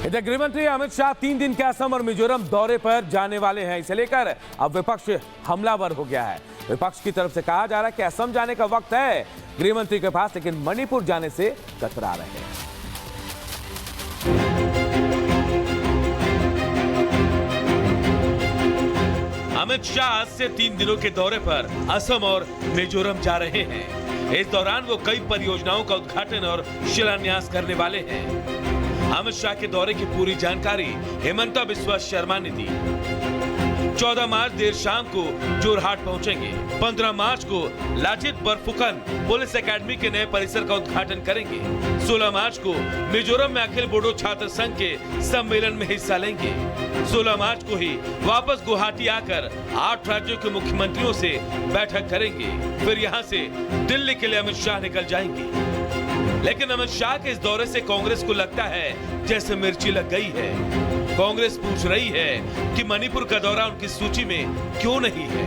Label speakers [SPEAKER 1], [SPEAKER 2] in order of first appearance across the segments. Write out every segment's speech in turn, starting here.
[SPEAKER 1] इधर गृहमंत्री अमित शाह 3 दिन के असम और मिजोरम दौरे पर जाने वाले हैं। इसे लेकर अब विपक्ष हमलावर हो गया है। विपक्ष की तरफ से कहा जा रहा है कि असम जाने का वक्त है गृहमंत्री के पास, लेकिन मणिपुर जाने से कतरा रहे हैं।
[SPEAKER 2] अमित शाह आज से 3 दिनों के दौरे पर असम और मिजोरम जा रहे हैं। इस दौरान वो कई परियोजनाओं का उद्घाटन और शिलान्यास करने वाले हैं। अमित शाह के दौरे की पूरी जानकारी हेमंता बिस्वा शर्मा ने दी। 14 मार्च देर शाम को जोरहाट पहुंचेंगे। 15 मार्च को लाचित बरफुकन पुलिस एकेडमी के नए परिसर का उद्घाटन करेंगे। 16 मार्च को मिजोरम में अखिल बोडो छात्र संघ के सम्मेलन में हिस्सा लेंगे। 16 मार्च को ही वापस गुवाहाटी आकर 8 राज्यों के मुख्यमंत्रियों से बैठक करेंगे। फिर यहां से दिल्ली के लिए अमित शाह निकल जाएंगे। लेकिन अमित शाह के इस दौरे से कांग्रेस को लगता है जैसे मिर्ची लग गई है। कांग्रेस पूछ रही है कि मणिपुर का दौरा उनकी सूची में क्यों नहीं है।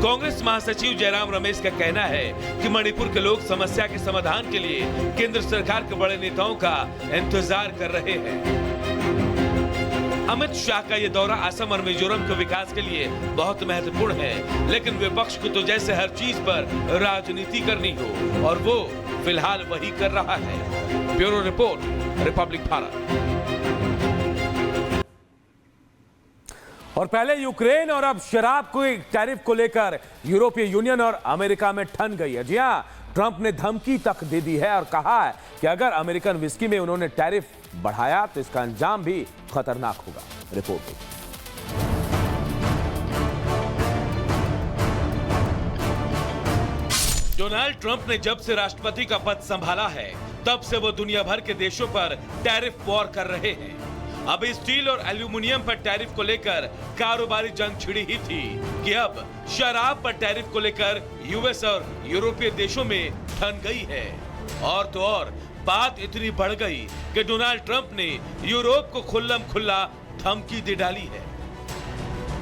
[SPEAKER 2] कांग्रेस महासचिव जयराम रमेश का कहना है कि मणिपुर के लोग समस्या के समाधान के लिए केंद्र सरकार के बड़े नेताओं का इंतजार कर रहे हैं। अमित शाह का ये दौरा असम और मिजोरम के विकास के लिए बहुत महत्वपूर्ण है, लेकिन विपक्ष को तो जैसे हर चीज पर राजनीति करनी हो, और वो फिलहाल वही कर रहा है। Bureau report, Republic Bharat.
[SPEAKER 1] और पहले यूक्रेन और अब शराब को टैरिफ को लेकर यूरोपीय यूनियन और अमेरिका में ठन गई है। जी हां, ट्रंप ने धमकी तक दे दी है और कहा है कि अगर अमेरिकन विस्की में उन्होंने टैरिफ बढ़ाया तो इसका अंजाम भी खतरनाक होगा। रिपोर्ट।
[SPEAKER 2] डोनाल्ड ट्रंप ने जब से राष्ट्रपति का पद संभाला है, तब से वो दुनिया भर के देशों पर टैरिफ वॉर कर रहे हैं। अब स्टील और एल्यूमिनियम पर टैरिफ को लेकर कारोबारी जंग छिड़ी ही थी कि अब शराब पर टैरिफ को लेकर यूएस और यूरोपीय देशों में ठन गई है। और तो और बात इतनी बढ़ गई कि डोनाल्ड ट्रंप ने यूरोप को खुल्लम खुल्ला धमकी दे डाली है।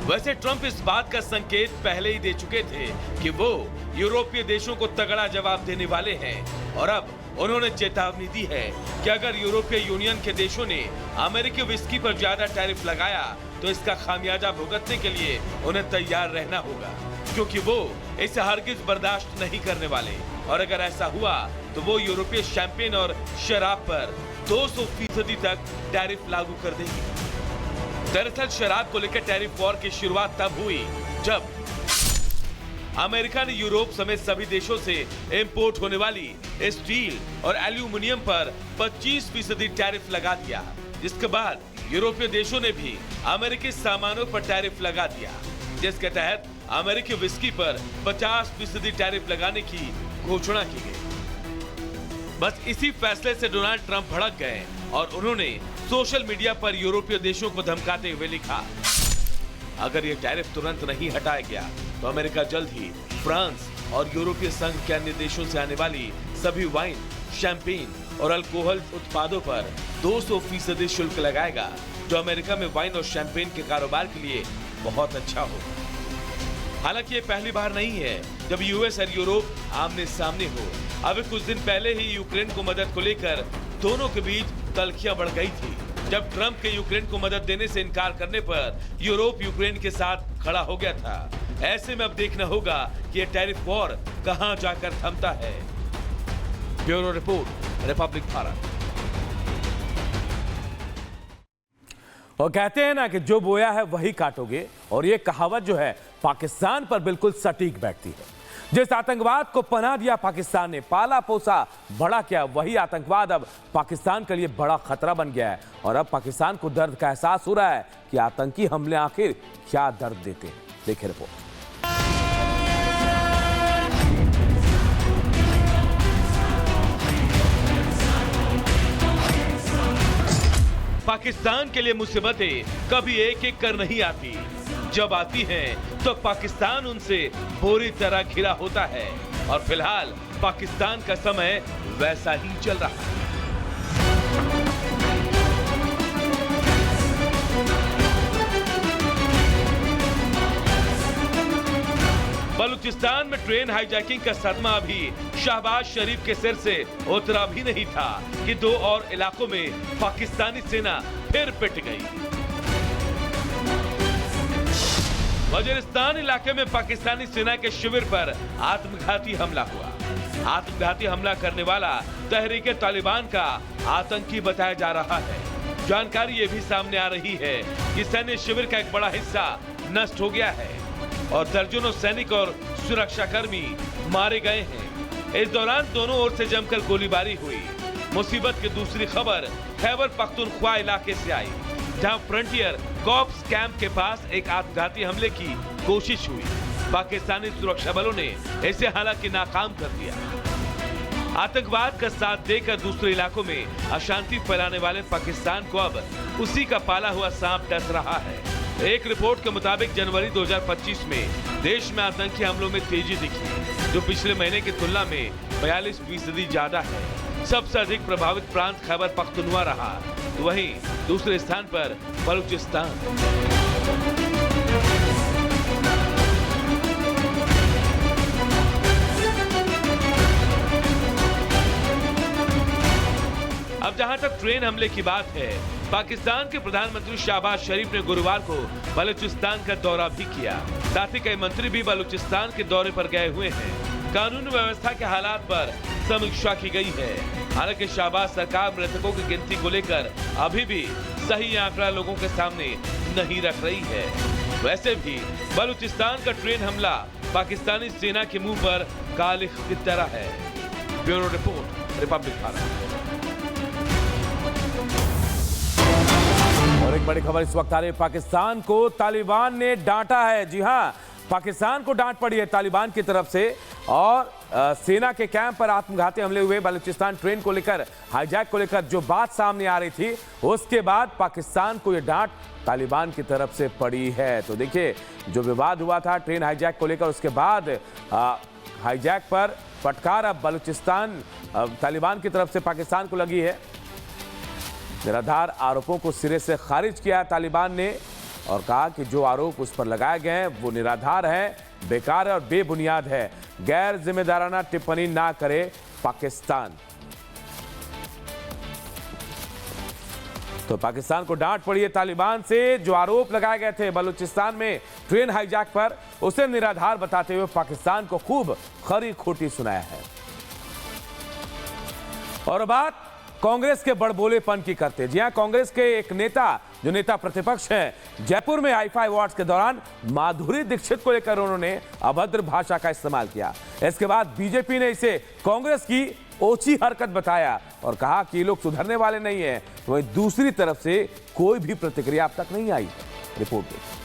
[SPEAKER 2] वैसे ट्रंप इस बात का संकेत पहले ही दे चुके थे कि वो यूरोपीय देशों को तगड़ा जवाब देने वाले हैं, और अब उन्होंने चेतावनी दी है कि अगर यूरोपीय यूनियन के देशों ने अमेरिकी विस्की पर ज्यादा टैरिफ लगाया तो इसका खामियाजा भुगतने के लिए उन्हें तैयार रहना होगा, क्योंकि वो इसे हरगिज बर्दाश्त नहीं करने वाले। और अगर ऐसा हुआ तो वो यूरोपीय शैंपेन और शराब पर 200% तक टैरिफ लागू कर देंगे। दरअसल शराब को लेकर टैरिफ वॉर की शुरुआत तब हुई जब अमेरिका ने यूरोप समेत सभी देशों से इंपोर्ट होने वाली स्टील और एल्यूमिनियम पर 25% टैरिफ लगा दिया, जिसके बाद यूरोपीय देशों ने भी अमेरिकी सामानों पर टैरिफ लगा दिया, जिसके तहत अमेरिकी विस्की पर 50% टैरिफ लगाने की घोषणा की गई। बस इसी फैसले से डोनाल्ड ट्रंप भड़क गए और उन्होंने सोशल मीडिया पर यूरोपीय देशों को धमकाते हुए लिखा, अगर ये टैरिफ तुरंत नहीं हटाया गया तो अमेरिका जल्द ही फ्रांस और यूरोपीय संघ के अन्य देशों से आने वाली सभी वाइन, शैंपेन और अल्कोहल उत्पादों पर 200% शुल्क लगाएगा, जो अमेरिका में वाइन और शैंपेन के कारोबार के लिए बहुत अच्छा होगा। हालांकि ये पहली बार नहीं है जब यूएस और यूरोप आमने सामने हो। अभी कुछ दिन पहले ही यूक्रेन को मदद को लेकर दोनों के बीच तल्खियां बढ़ गई थी, जब ट्रंप के यूक्रेन को मदद देने से इनकार करने पर यूरोप यूक्रेन के साथ खड़ा हो गया था। ऐसे में अब देखना होगा कि ये टैरिफ वॉर कहां जाकर थमता है। Bureau report, Republic Bharat.
[SPEAKER 1] और कहते हैं ना कि जो बोया है वही काटोगे, और ये कहावत जो है पाकिस्तान पर बिल्कुल सटीक बैठती है। जिस आतंकवाद को पनाह दिया पाकिस्तान ने, पाला पोसा बड़ा किया, वही आतंकवाद अब पाकिस्तान के लिए बड़ा खतरा बन गया है। और अब पाकिस्तान को दर्द का एहसास हो रहा है कि आतंकी हमले आखिर क्या दर्द देते हैं। देखिए रिपोर्ट।
[SPEAKER 2] पाकिस्तान के लिए मुसीबतें कभी एक एक कर नहीं आती, जब आती हैं तो पाकिस्तान उनसे पूरी तरह घिरा होता है। और फिलहाल पाकिस्तान का समय वैसा ही चल रहा है। बलूचिस्तान में ट्रेन हाईजैकिंग का सदमा अभी शहबाज शरीफ के सिर से उतरा भी नहीं था कि दो और इलाकों में पाकिस्तानी सेना फिर पिट गई। वजीरिस्तान इलाके में पाकिस्तानी सेना के शिविर पर आत्मघाती हमला हुआ। आत्मघाती हमला करने वाला तहरीके तालिबान का आतंकी बताया जा रहा है। जानकारी ये भी सामने आ रही है कि सैन्य शिविर का एक बड़ा हिस्सा नष्ट हो गया है और दर्जनों सैनिक और सुरक्षाकर्मी मारे गए हैं। इस दौरान दोनों ओर से जमकर गोलीबारी हुई। मुसीबत की दूसरी खबर खैबर पख्तूनख्वा इलाके से आई, जहां फ्रंटियर कॉप्स कैंप के पास एक आत्मघाती हमले की कोशिश हुई। पाकिस्तानी सुरक्षा बलों ने इसे हालांकि नाकाम कर दिया। आतंकवाद का साथ देकर दूसरे इलाकों में अशांति फैलाने वाले पाकिस्तान को अब उसी का पाला हुआ सांप डस रहा है। एक रिपोर्ट के मुताबिक जनवरी 2025 में देश में आतंकी हमलों में तेजी दिखी, जो पिछले महीने की तुलना में 42% ज्यादा है। सबसे अधिक प्रभावित प्रांत खैबर पख्तूनख्वा रहा, वहीं दूसरे स्थान पर बलूचिस्तान। अब जहां तक ट्रेन हमले की बात है, पाकिस्तान के प्रधानमंत्री शहबाज शरीफ ने गुरुवार को बलूचिस्तान का दौरा भी किया। साथ ही कई मंत्री भी बलूचिस्तान के दौरे पर गए हुए हैं। कानून व्यवस्था के हालात पर समीक्षा की गई है। हालांकि शहबाज सरकार मृतकों की गिनती को लेकर अभी भी सही आंकड़ा लोगों के सामने नहीं रख रही है। वैसे भी बलूचिस्तान का ट्रेन हमला पाकिस्तानी सेना के मुंह पर कालिख की तरह है। Bureau report, Republic Bharat.
[SPEAKER 1] और एक बड़ी खबर इस वक्त आ रही है, पाकिस्तान को तालिबान ने डांटा है। जी हां, पाकिस्तान को डांट पड़ी है तालिबान की तरफ से और सेना के कैंप पर आत्मघाती हमले हुए। बलूचिस्तान ट्रेन को लेकर, हाईजैक को लेकर जो बात सामने आ रही थी, उसके बाद पाकिस्तान को यह डांट तालिबान की तरफ से पड़ी है। तो देखिए, जो विवाद हुआ था ट्रेन हाईजैक को लेकर, उसके बाद हाईजैक पर फटकार अब बलूचिस्तान तालिबान की तरफ से पाकिस्तान को लगी है। निराधार आरोपों को सिरे से खारिज किया तालिबान ने और कहा कि जो आरोप उस पर लगाए गए हैं वो निराधार हैं, बेकार है और बेबुनियाद है। गैर जिम्मेदाराना टिप्पणी ना करे पाकिस्तान। तो पाकिस्तान को डांट पड़ी है तालिबान से। जो आरोप लगाए गए थे बलूचिस्तान में ट्रेन हाईजैक पर, उसे निराधार बताते हुए पाकिस्तान को खूब खरी खोटी सुनाया है। और बात कांग्रेस के बड़बोलेपन की करते। जी हां, कांग्रेस के एक नेता, जो नेता प्रतिपक्ष हैं, जयपुर में आईफा अवार्ड्स के दौरान माधुरी दीक्षित को लेकर उन्होंने अभद्र भाषा का इस्तेमाल किया। इसके बाद बीजेपी ने इसे कांग्रेस की ओछी हरकत बताया और कहा कि ये लोग सुधरने वाले नहीं हैं। वहीं दूसरी तरफ से कोई भी प्रतिक्रिया अब तक नहीं आई। रिपोर्ट देखिए।